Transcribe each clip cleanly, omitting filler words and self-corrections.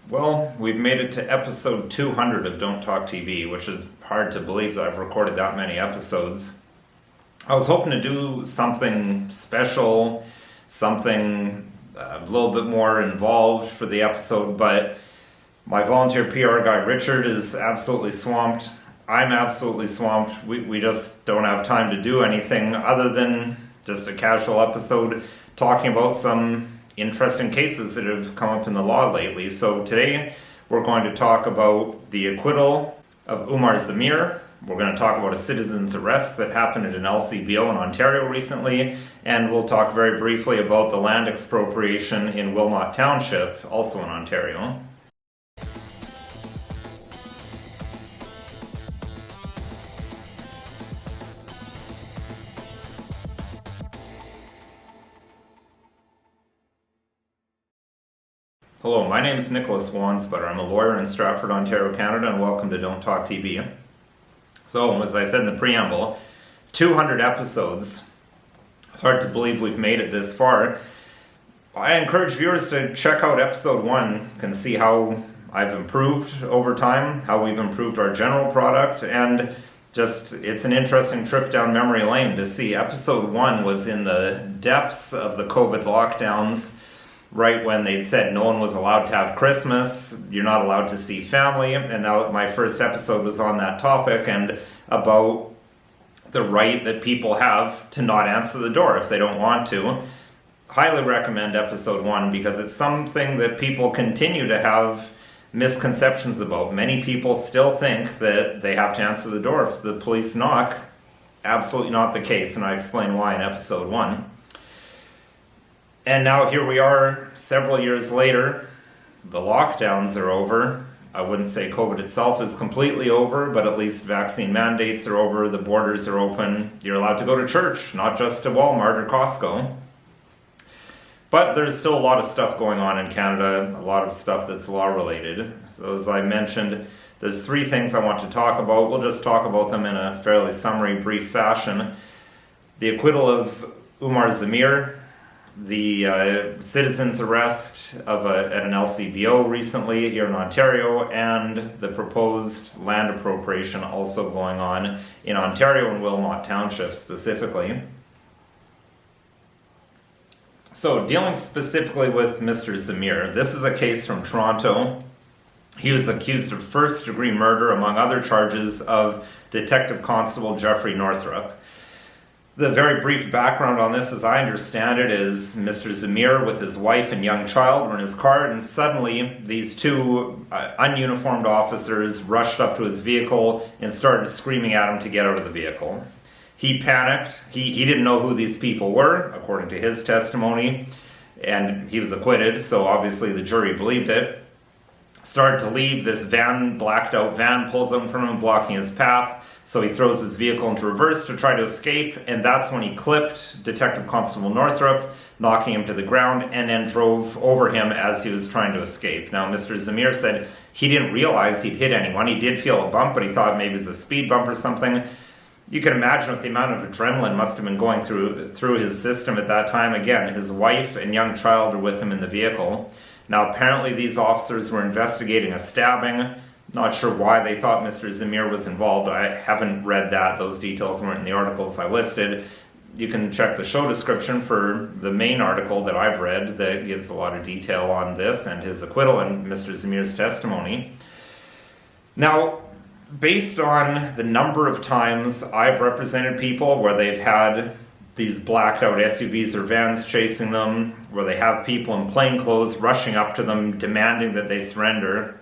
Well, we've made it to episode 200 of Don't Talk TV, which is hard to believe that I've recorded that many episodes. I was hoping to do something special, something a little bit more involved for the episode, but my volunteer PR guy Richard is absolutely swamped. I'm absolutely swamped. We just don't have time to do anything other than just a casual episode talking about some interesting cases that have come up in the law lately. So today we're going to talk about the acquittal of Umar Zameer. We're going to talk about a citizen's arrest that happened at an LCBO in Ontario recently, and we'll talk very briefly about the land expropriation in Wilmot Township, also in Ontario. Hello, my name is Nicholas Wansbutter. I'm a lawyer in Stratford, Ontario, Canada, and welcome to Don't Talk TV. So, as I said in the preamble, 200 episodes. It's hard to believe we've made it this far. I encourage viewers to check out episode 1. You can see how I've improved over time, how we've improved our general product, and just, it's an interesting trip down memory lane to see. Episode 1 was in the depths of the COVID lockdowns, right when they'd said no one was allowed to have Christmas, you're not allowed to see family, and now my first episode was on that topic and about the right that people have to not answer the door if they don't want to. Highly recommend episode 1 because it's something that people continue to have misconceptions about. Many people still think that they have to answer the door if the police knock. Absolutely not the case, and I explain why in episode 1. And now here we are several years later. The lockdowns are over. I wouldn't say COVID itself is completely over, but at least vaccine mandates are over, the borders are open, you're allowed to go to church, not just to Walmart or Costco. But there's still a lot of stuff going on in Canada, a lot of stuff that's law related. So as I mentioned, there's 3 things I want to talk about. We'll just talk about them in a fairly summary, brief fashion. The acquittal of Umar Zameer, the citizen's arrest at an LCBO recently here in Ontario, and the proposed land appropriation also going on in Ontario and Wilmot Township specifically. So dealing specifically with Mr. Zameer, this is a case from Toronto. He was accused of first-degree murder, among other charges, of Detective Constable Jeffrey Northrup. The very brief background on this, as I understand it, is Mr. Zameer with his wife and young child were in his car, and suddenly these 2 ununiformed officers rushed up to his vehicle and started screaming at him to get out of the vehicle. He panicked. He didn't know who these people were, according to his testimony, and he was acquitted, so obviously the jury believed it. Started to leave. This van, blacked out van, pulls out in front of him, blocking his path. So he throws his vehicle into reverse to try to escape, and that's when he clipped Detective Constable Northrup, knocking him to the ground, and then drove over him as he was trying to escape. Now, Mr. Zameer said he didn't realize he'd hit anyone. He did feel a bump, but he thought maybe it was a speed bump or something. You can imagine what the amount of adrenaline must have been going through his system at that time. Again, his wife and young child are with him in the vehicle. Now, apparently these officers were investigating a stabbing. Not sure why they thought Mr. Zameer was involved. I haven't read that. Those details weren't in the articles I listed. You can check the show description for the main article that I've read that gives a lot of detail on this and his acquittal and Mr. Zameer's testimony. Now, based on the number of times I've represented people where they've had these blacked out SUVs or vans chasing them, where they have people in plain clothes rushing up to them demanding that they surrender,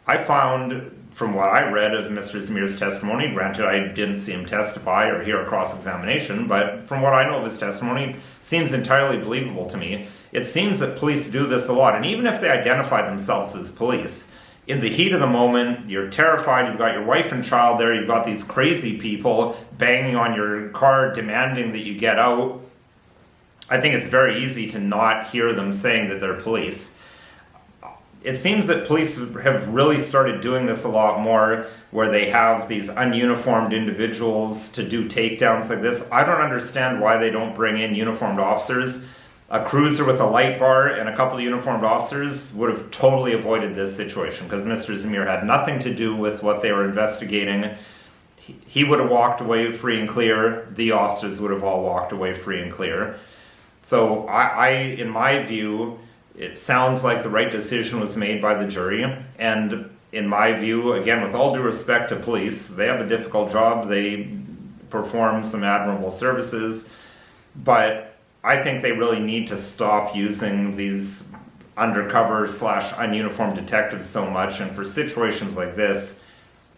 I found, from what I read of Mr. Zameer's testimony, granted I didn't see him testify or hear a cross-examination, but from what I know of his testimony, seems entirely believable to me. It seems that police do this a lot, and even if they identify themselves as police, in the heat of the moment, you're terrified, you've got your wife and child there, you've got these crazy people banging on your car, demanding that you get out. I think it's very easy to not hear them saying that they're police. It seems that police have really started doing this a lot more, where they have these ununiformed individuals to do takedowns like this. I don't understand why they don't bring in uniformed officers. A cruiser with a light bar and a couple of uniformed officers would have totally avoided this situation because Mr. Zameer had nothing to do with what they were investigating. He would have walked away free and clear. The officers would have all walked away free and clear. So in my view, it sounds like the right decision was made by the jury. And in my view, again, with all due respect to police, they have a difficult job. They perform some admirable services, but I think they really need to stop using these undercover / ununiformed detectives so much. And for situations like this,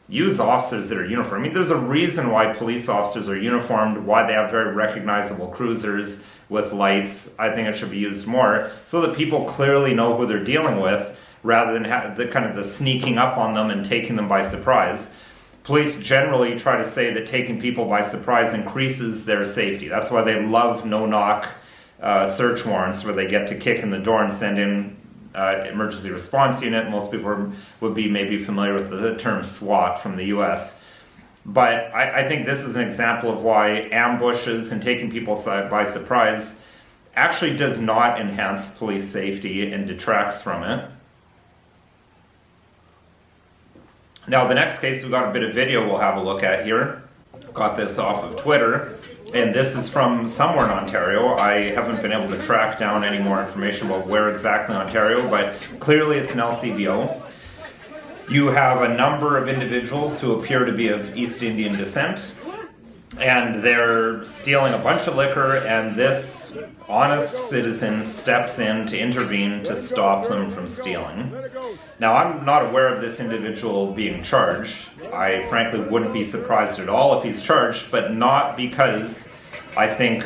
use officers that are uniformed. I mean, there's a reason why police officers are uniformed, why they have very recognizable cruisers with lights. I think it should be used more so that people clearly know who they're dealing with rather than the sneaking up on them and taking them by surprise. Police generally try to say that taking people by surprise increases their safety. That's why they love no-knock search warrants where they get to kick in the door and send in emergency response unit. Most people would be maybe familiar with the term SWAT from the US. But I think this is an example of why ambushes and taking people by surprise actually does not enhance police safety and detracts from it. Now, the next case, we've got a bit of video we'll have a look at here. Got this off of Twitter, and this is from somewhere in Ontario. I haven't been able to track down any more information about where exactly in Ontario, but clearly it's an LCBO. You have a number of individuals who appear to be of East Indian descent, and they're stealing a bunch of liquor, and this honest citizen steps in to intervene to stop them from stealing. Now, I'm not aware of this individual being charged. I frankly wouldn't be surprised at all if he's charged, but not because I think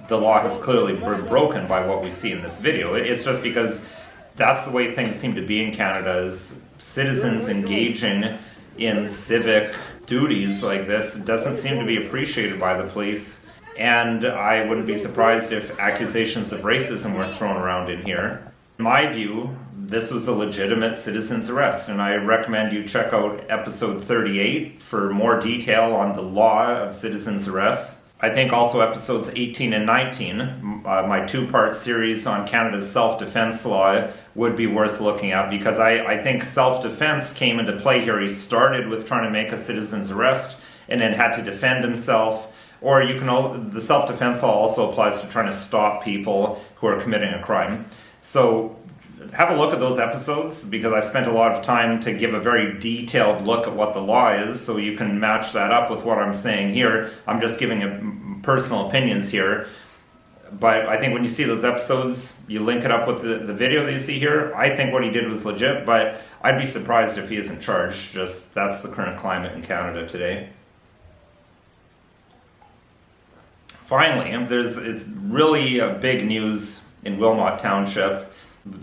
the law has clearly been broken by what we see in this video. It's just because that's the way things seem to be in Canada, is citizens engaging in civic duties like this doesn't seem to be appreciated by the police. And I wouldn't be surprised if accusations of racism were thrown around in here. In my view, this was a legitimate citizen's arrest, and I recommend you check out episode 38 for more detail on the law of citizen's arrest. I think also episodes 18 and 19, my two-part series on Canada's self-defense law, would be worth looking at, because I think self-defense came into play here. He started with trying to make a citizen's arrest and then had to defend himself. Or the self-defense law also applies to trying to stop people who are committing a crime. So have a look at those episodes, because I spent a lot of time to give a very detailed look at what the law is, so you can match that up with what I'm saying here. I'm just giving personal opinions here. But I think when you see those episodes, you link it up with the video that you see here. I think what he did was legit, but I'd be surprised if he isn't charged. Just that's the current climate in Canada today. Finally, it's really big news in Wilmot Township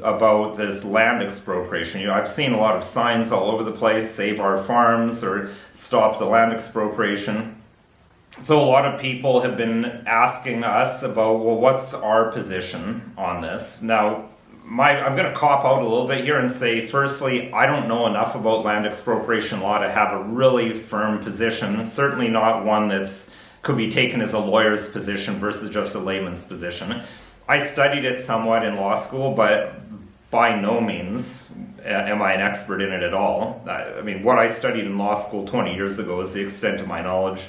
about this land expropriation. I've seen a lot of signs all over the place, save our farms or stop the land expropriation. So a lot of people have been asking us about, well, what's our position on this? Now, I'm going to cop out a little bit here and say, firstly, I don't know enough about land expropriation law to have a really firm position, certainly not one that's could be taken as a lawyer's position versus just a layman's position. I studied it somewhat in law school, but by no means am I an expert in it at all. I mean, what I studied in law school 20 years ago is the extent of my knowledge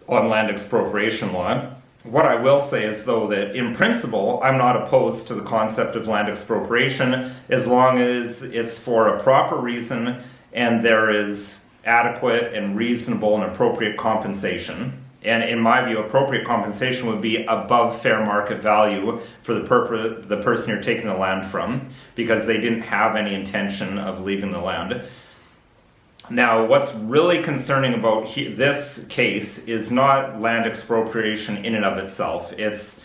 on land expropriation law. What I will say is, though, that in principle, I'm not opposed to the concept of land expropriation as long as it's for a proper reason and there is adequate and reasonable and appropriate compensation. And in my view, appropriate compensation would be above fair market value for the person you're taking the land from, because they didn't have any intention of leaving the land. Now, what's really concerning about this case is not land expropriation in and of itself. It's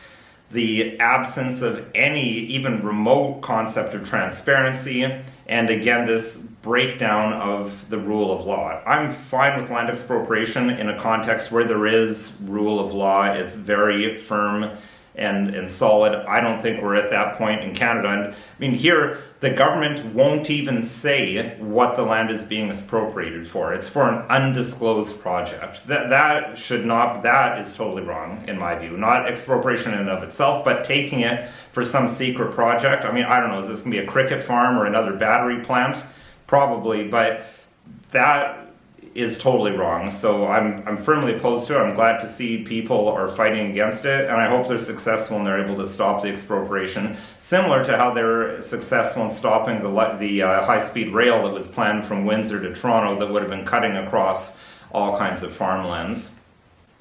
the absence of any even remote concept of transparency, and again, this breakdown of the rule of law. I'm fine with land expropriation in a context where there is rule of law. It's very firm and solid. I don't think we're at that point in Canada. And I mean, here, the government won't even say what the land is being expropriated for. It's for an undisclosed project. That is totally wrong, in my view. Not expropriation in and of itself, but taking it for some secret project. I mean, I don't know, is this going to be a cricket farm or another battery plant? Probably, but that is totally wrong. So I'm firmly opposed to it. I'm glad to see people are fighting against it, and I hope they're successful and they're able to stop the expropriation, similar to how they're successful in stopping the high-speed rail that was planned from Windsor to Toronto that would have been cutting across all kinds of farmlands.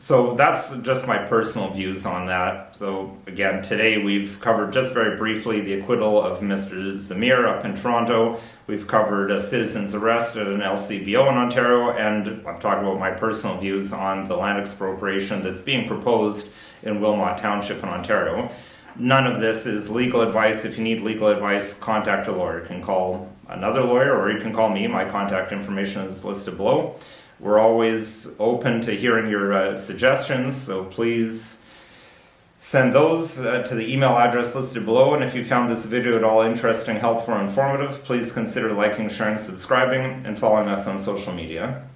So that's just my personal views on that. So again, today we've covered just very briefly the acquittal of Mr. Zameer up in Toronto. We've covered a citizen's arrest at an LCBO in Ontario, and I've talked about my personal views on the land expropriation that's being proposed in Wilmot Township in Ontario. None of this is legal advice. If you need legal advice, contact a lawyer. You can call another lawyer or you can call me. My contact information is listed below. We're always open to hearing your suggestions, so please send those to the email address listed below. And if you found this video at all interesting, helpful, or informative, please consider liking, sharing, subscribing, and following us on social media.